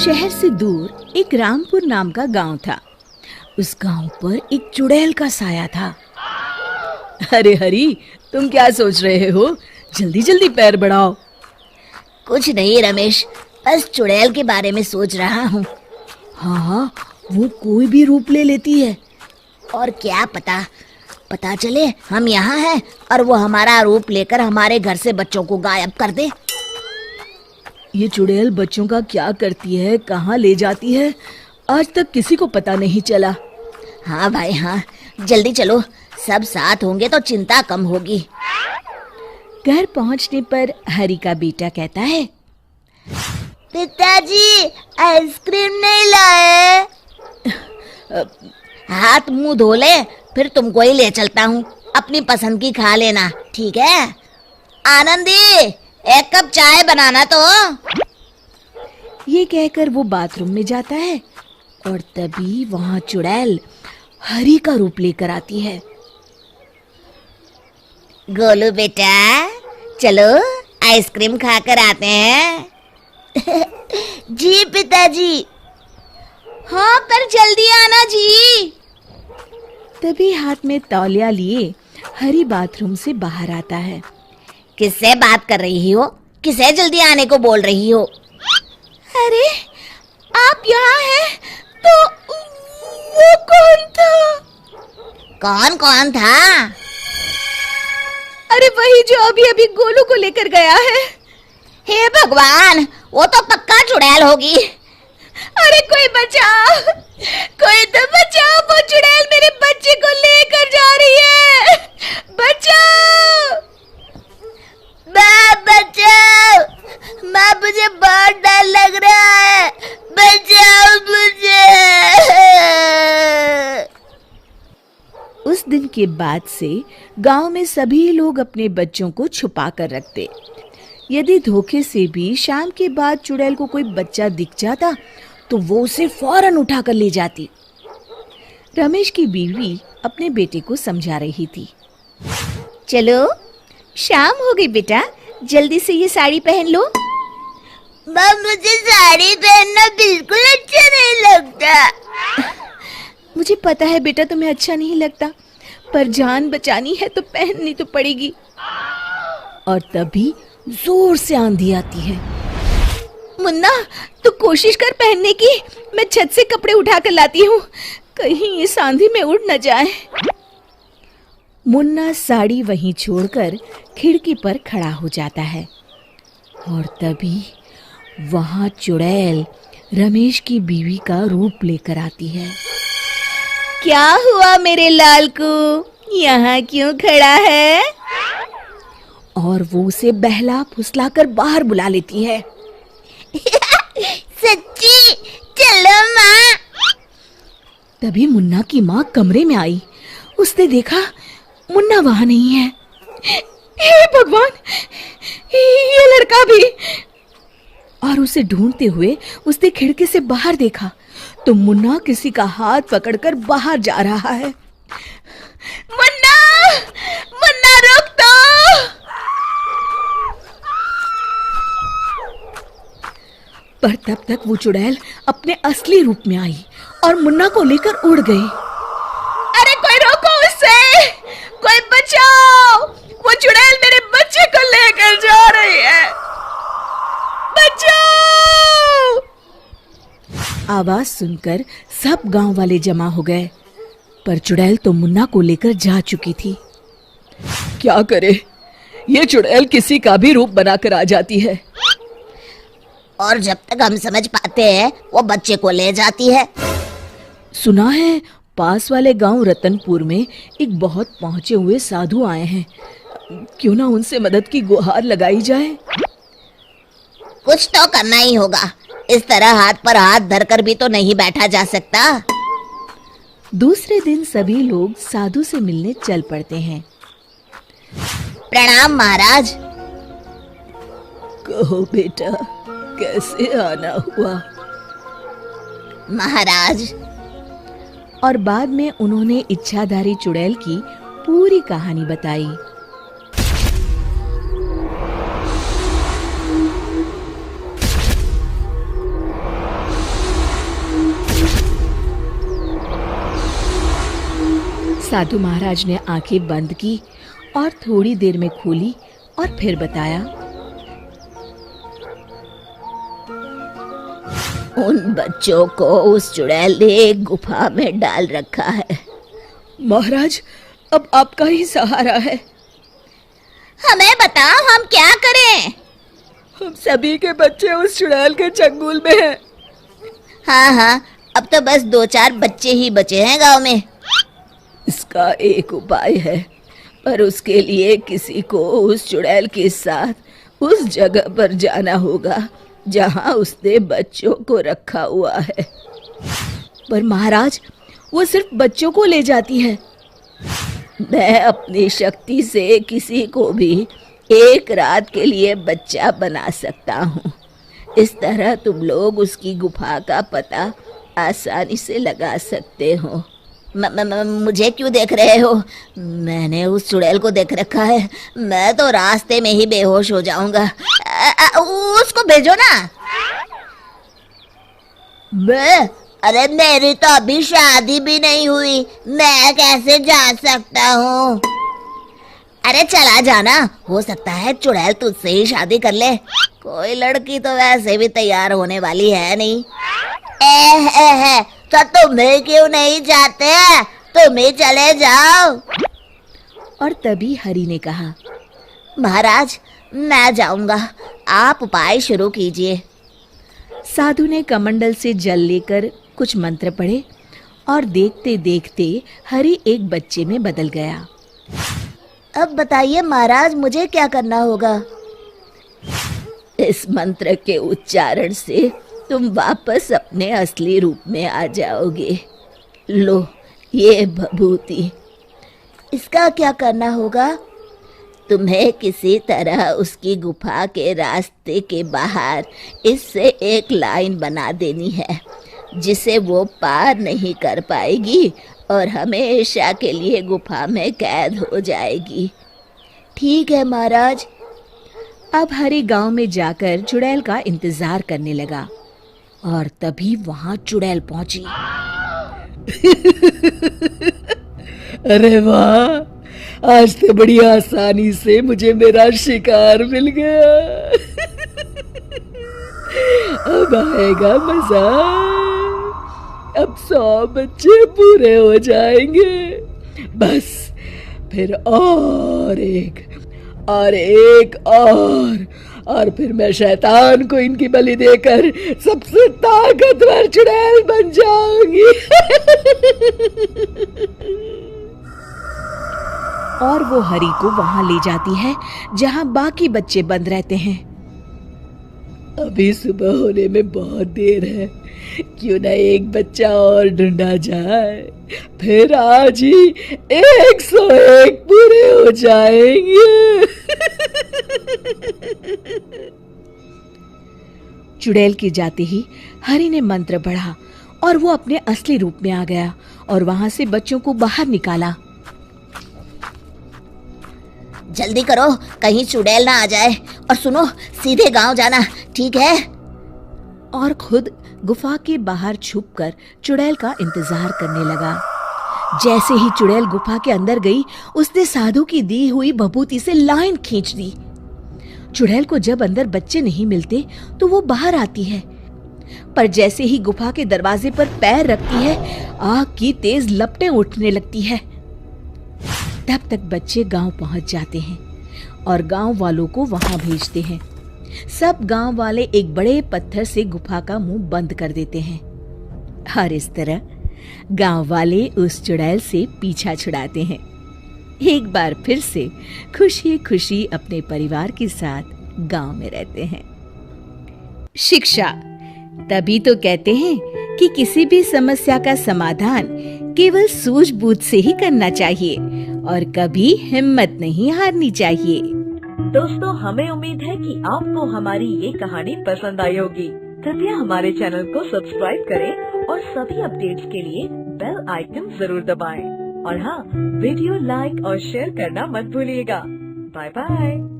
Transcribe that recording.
शहर से दूर एक रामपुर नाम का गांव था। उस गांव पर एक चुड़ैल का साया था। अरे हरी, तुम क्या सोच रहे हो? जल्दी जल्दी पैर बढ़ाओ। कुछ नहीं रमेश, बस चुड़ैल के बारे में सोच रहा हूँ। हाँ, वो कोई भी रूप ले लेती है। और क्या पता चले हम यहाँ हैं और वो हमारा रूप लेकर हमारे घर से बच्चों को गायब कर दे। ये चुड़ैल बच्चों का क्या करती है, कहाँ ले जाती है, आज तक किसी को पता नहीं चला। हाँ भाई हाँ, जल्दी चलो, सब साथ होंगे तो चिंता कम होगी। घर पहुंचने पर हरी का बेटा कहता है, पिताजी आइसक्रीम नहीं लाए। हाथ मुंह धो ले, फिर तुमको ही ले चलता हूँ। अपनी पसंद की खा लेना, ठीक है? आनंदी, एक कप चाय बनाना तो। ये कहकर वो बाथरूम में जाता है और तभी वहां चुड़ैल हरी का रूप लेकर आती है। गोलू बेटा, चलो आइसक्रीम खाकर आते हैं। जी पिताजी। हाँ, पर जल्दी आना जी। तभी हाथ में तौलिया लिए हरी बाथरूम से बाहर आता है। किससे बात कर रही हो? किसे जल्दी आने को बोल रही हो? अरे, आप यहाँ हैं तो वो कौन था? कौन था? अरे वही जो अभी अभी गोलू को लेकर गया है। हे भगवान, वो तो पक्का चुड़ैल होगी। अरे कोई बचाओ, कोई तो बचाओ, वो चुड़ैल मेरे बच्चे को लेकर जा रही है। बचाओ, माँ बचाओ, माँ मुझे बहुत डर लग रहा है, बचाओ मुझे। उस दिन के बाद से गांव में सभी लोग अपने बच्चों को छुपा कर रखते। यदि धोखे से भी शाम के बाद चुड़ैल को कोई बच्चा दिख जाता तो वो उसे फौरन उठा कर ले जाती। रमेश की बीवी अपने बेटे को समझा रही थी। चलो, शाम हो गई बेटा, जल्दी से ये साड़ी पहन लो। माँ, मुझे साड़ी पहनना बिल्कुल अच्छा नहीं लगता। मुझे पता है बेटा तुम्हें अच्छा नहीं लगता, पर जान बचानी है तो पहननी तो पड़ेगी। और तभी जोर से आंधी आती है। मुन्ना, तू कोशिश कर पहनने की, मैं छत से कपड़े उठा कर लाती हूँ, कहीं इस आंधी में उड़ न जाए। मुन्ना साड़ी वहीं छोड़कर खिड़की पर खड़ा हो जाता है और तभी वहां चुड़ैल रमेश की बीवी का रूप लेकर आती है। क्या हुआ मेरे लाल को, यहाँ क्यों खड़ा है? और वो उसे बहला फुसला कर बाहर बुला लेती है। सच्ची, चलो माँ। तभी मुन्ना की माँ कमरे में आई। उसने देखा मुन्ना वहां नहीं है। हे भगवान, ये लड़का भी। और उसे ढूंढते हुए उसने खिड़की से बाहर देखा तो मुन्ना किसी का हाथ पकड़कर बाहर जा रहा है। मुन्ना, मुन्ना रुक तो। पर तब तक वो चुड़ैल अपने असली रूप में आई और मुन्ना को लेकर उड़ गई। अरे कोई रोको उसे, कोई बचाओ, वो चुड़ैल मेरे बच्चे को लेकर जा रही है, बचाओ। आवाज सुनकर सब गांव वाले जमा हो गए, पर चुड़ैल तो मुन्ना को लेकर जा चुकी थी। क्या करे, ये चुड़ैल किसी का भी रूप बनाकर आ जाती है और जब तक हम समझ पाते हैं वो बच्चे को ले जाती है। सुना है पास वाले गांव रतनपुर में एक बहुत पहुंचे हुए साधु आए हैं, क्यों ना उनसे मदद की गुहार लगाई जाए। कुछ तो करना ही होगा, इस तरह हाथ पर हाथ धरकर भी तो नहीं बैठा जा सकता। दूसरे दिन सभी लोग साधु से मिलने चल पड़ते हैं। प्रणाम महाराज। कहो बेटा, कैसे आना हुआ? महाराज। और बाद में उन्होंने इच्छाधारी चुड़ैल की पूरी कहानी बताई। साधु महाराज ने आंखें बंद की और थोड़ी देर में खोली और फिर बताया, उन बच्चों को उस चुड़ैल ने एक गुफा में डाल रखा है। महाराज, अब आपका ही सहारा है। हमें बताओ, हम क्या करें? हम सभी के बच्चे उस चुड़ैल के चंगुल में हैं। हाँ, अब तो बस 2-4 बच्चे ही बचे हैं गांव में। इसका एक उपाय है, पर उसके लिए किसी को उस चुड़ैल के साथ उस जगह पर जाना होगा जहां उसने बच्चों को रखा हुआ है। पर महाराज, वो सिर्फ बच्चों को ले जाती है। मैं अपनी शक्ति से किसी को भी एक रात के लिए बच्चा बना सकता हूँ। इस तरह तुम लोग उसकी गुफा का पता आसानी से लगा सकते हो। मुझे क्यों देख रहे हो? मैंने उस चुड़ैल को देख रखा है। मैं तो रास्ते में ही बेहोश हो जाऊंगा। उसको भेजो ना। अरे मेरी तो अभी शादी भी नहीं हुई, मैं कैसे जा सकता हूँ? अरे चला जाना, हो सकता है चुड़ैल तुझसे ही शादी कर ले। कोई लड़की तो वैसे भी तैयार होने वाली है नहीं। तो तुम्हें क्यों नहीं जाते? तुम ही चले जाओ। और तभी हरि ने कहा, महाराज, मैं जाऊंगा, आप उपाय शुरू कीजिए। साधु ने कमंडल से जल लेकर कुछ मंत्र पढ़े और देखते देखते हरि एक बच्चे में बदल गया। अब बताइए महाराज, मुझे क्या करना होगा? इस मंत्र के उच्चारण से तुम वापस अपने असली रूप में आ जाओगे। लो, ये भभूति। इसका क्या करना होगा? तुम्हें किसी तरह उसकी गुफा के रास्ते के बाहर इससे एक लाइन बना देनी है, जिसे वो पार नहीं कर पाएगी और हमेशा के लिए गुफा में कैद हो जाएगी। ठीक है महाराज। अब हरि गांव में जाकर चुड़ैल का इंतजार करने लगा और तभी वहां चुड़ैल पहुंची। अरे वाह, आज तो बड़ी आसानी से मुझे मेरा शिकार मिल गया। अब आएगा मजा। अब 100 बच्चे पूरे हो जाएंगे। बस फिर और एक और फिर मैं शैतान को इनकी बलि देकर सबसे ताकतवर चुड़ैल बन जाऊंगी। और वो हरि को वहां ले जाती है जहां बाकी बच्चे बंद रहते हैं। अभी सुबह होने में बहुत देर है, क्यों ना एक बच्चा और ढूंढा जाए, फिर आज ही 101 पूरे हो जाएंगे। चुड़ैल के जाते ही हरि ने मंत्र पढ़ा और वो अपने असली रूप में आ गया और वहां से बच्चों को बाहर निकाला। जल्दी करो, कहीं चुड़ैल ना आ जाए। और सुनो, सीधे गांव जाना, ठीक है? और खुद गुफा के बाहर छुपकर चुड़ैल का इंतजार करने लगा। जैसे ही चुड़ैल गुफा के अंदर गई, उसने साधु की दी हुई भभूति से लाइन खींच दी। चुड़ैल को जब अंदर बच्चे नहीं मिलते तो वो बाहर आती है, पर जैसे ही गुफा के दरवाजे पर पैर रखती है, आग की तेज लपटें उठने लगती है। तब तक बच्चे गांव पहुंच जाते हैं और गांव वालों को वहां भेजते हैं। सब गांव वाले एक बड़े पत्थर से गुफा का मुंह बंद कर देते हैं और इस तरह गांव वाले उस चुड़ैल से पीछा छुड़ाते हैं। एक बार फिर से खुशी खुशी अपने परिवार के साथ गांव में रहते हैं। शिक्षा, तभी तो कहते हैं कि किसी भी समस्या का समाधान केवल सूझबूझ से ही करना चाहिए और कभी हिम्मत नहीं हारनी चाहिए। दोस्तों, हमें उम्मीद है कि आपको हमारी ये कहानी पसंद आई होगी। कृपया हमारे चैनल को सब्सक्राइब करें और सभी अपडेट्स के लिए बेल आइकन जरूर दबाएं। और हाँ, वीडियो लाइक और शेयर करना मत भूलिएगा। Bye bye.